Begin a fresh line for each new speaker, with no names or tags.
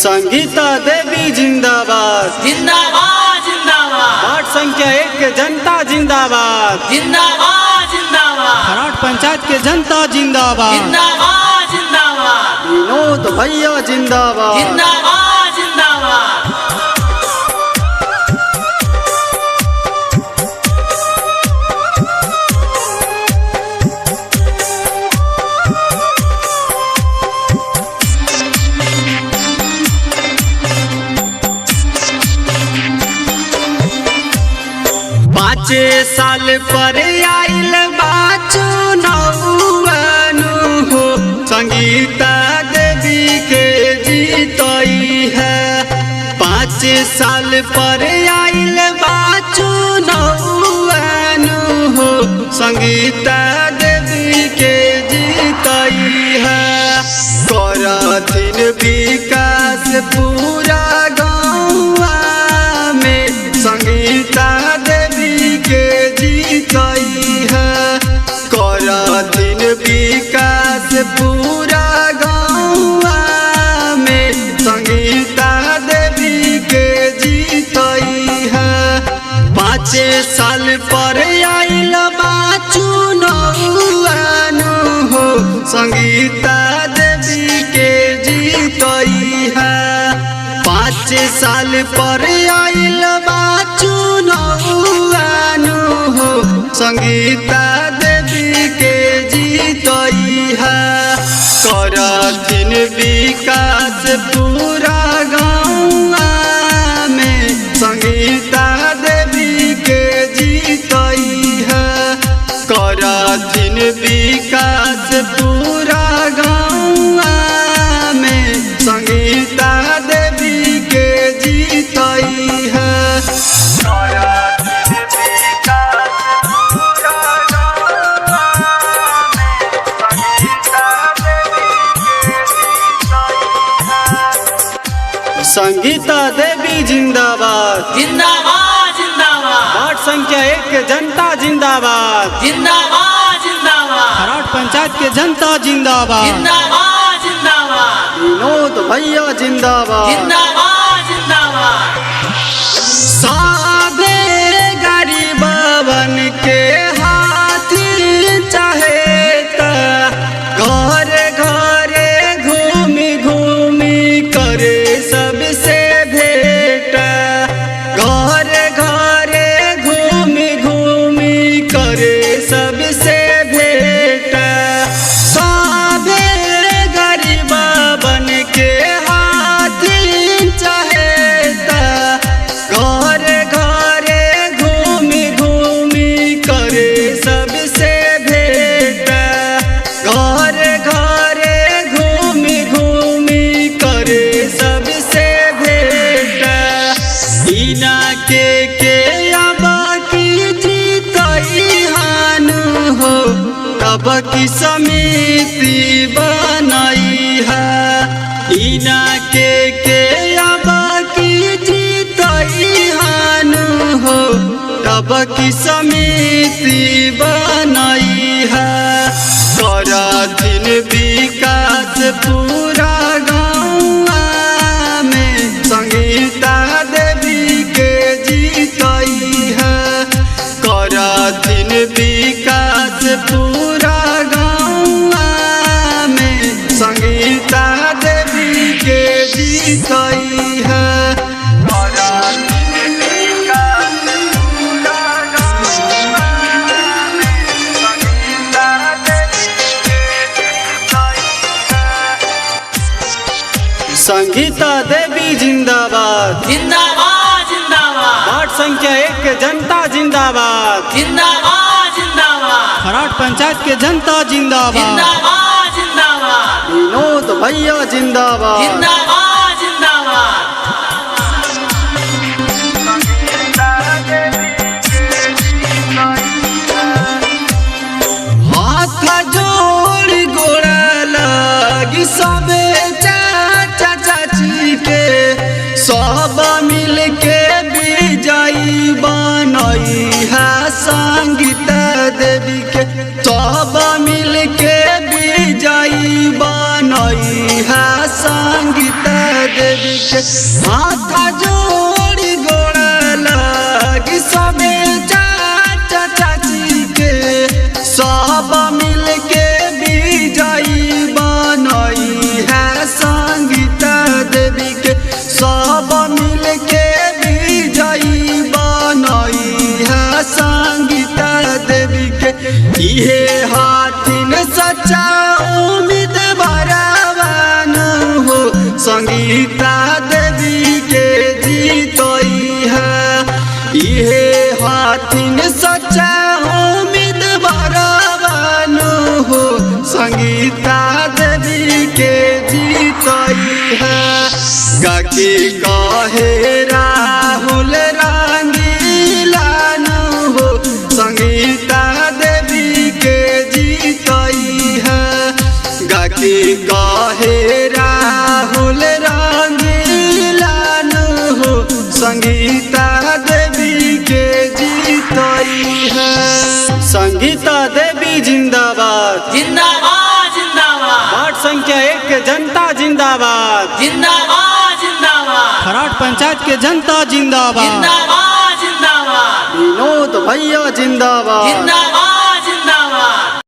संगीता देवी जिंदाबाद
जिंदाबाद जिंदाबाद।
वार्ड संख्या 1 के जनता जिंदाबाद
जिंदाबाद जिंदाबाद।
खराट पंचायत के जनता जिंदाबाद
जिंदाबाद जिंदाबाद।
विनोद भैया जिंदाबाद
जिंदाबाद जिंदाबाद।
पाँच साल पर आइल बाचू नौनु हो संगीता देवी के जीतई है। 5 साल पर आइल बाचू नौनु हो संगीता देवी के जीतई है। करथिन विकास पूरा गाँव में संगीता देवी के जीतई है। करथिन विकास पूरा गाँव में संगीता देवी के जीतई है। 5 साल पर आइल बाचू नौनु हो संगीता देवी के जीतई है। 5 साल पर आइल बाचू नौनु हो संगीता देवी के जीतई है। करथिन विकास पूरा गाँव में संगीता देवी के जीतई है। करथिन विकास पूरा गाँव में संगीता देवी के जीतई है। संगीता देवी जिंदाबाद
जिंदाबाद जिंदाबाद।
वार्ड संख्या 1 के जनता जिंदाबाद
जिंदाबाद जिंदाबाद।
खराट पंचायत के जनता जिंदाबाद
जिंदाबाद जिंदाबाद।
विनोद भैया जिंदाबाद
जिंदाबाद जिंदाबाद।
सादे गरीबवन के हाथी चाहे घर घरे घूमी घूमी करे सबसे भेंट। घर घरे घूमी घूमी करे सबसे भेंट। सादे गरीबवन के हाथी चाहे घर घरे घूमी घूमी करे सबसे भेंट। घर घरे घूमी घूमी करे सबसे भेंट। बिना के अब की जीतई हानु हो तब की समिति बनई है। बिना के अब की जीतई हानु हो तब की समिति बनई है। करथिन विकास पूरा गाँव में संगीता देवी के जीतई है। करथिन विकास पूरा गाँव में संगीता देवी के जीतई है। संगीता देवी जिंदाबाद
जिंदाबाद जिंदाबाद।
वार्ड संख्या 1 के जनता जिंदाबाद
जिंदाबाद जिंदाबाद।
खराट पंचायत के जनता जिंदाबाद
जिंदाबाद जिंदाबाद।
विनोद भैया जिंदाबाद
जिंदाबाद जिंदाबाद।
हाथ जोड़ गोड़ा लगी सबे चाचा चाची के सब मिल के विजयी बनई है। संगीता देवी के सब मिल के विजयी बनई है। संगीता देवी के हाथ जोड़ी गोड़ा लगी सबे चाचा चाची के सब मिल के विजयी बनई है संगीता देवी के सब मिल के विजयी बनई है संगीता देवी के इहे हाथिन सच्चा उम्मीद भरवान हो संगीता देवी के जीतई है इहे हाथिन सच्चा उम्मीद भरवान हो संगीता देवी के जीतई है गाके कहे राहुल रंगीला हो संगीता देवी के जीतई है गाके कहे राहुल रंगीला हो संगीता देवी के जीतई है संगीता देवी जिंदाबाद
जिंदाबाद जिंदाबाद
वार्ड संख्या 1 के जनता जिंदाबाद
जिंदाबाद जिंदाबाद
खराट पंचायत के जनता जिंदाबाद
जिंदाबाद जिंदाबाद
विनोद भैया जिंदाबाद
जिंदाबाद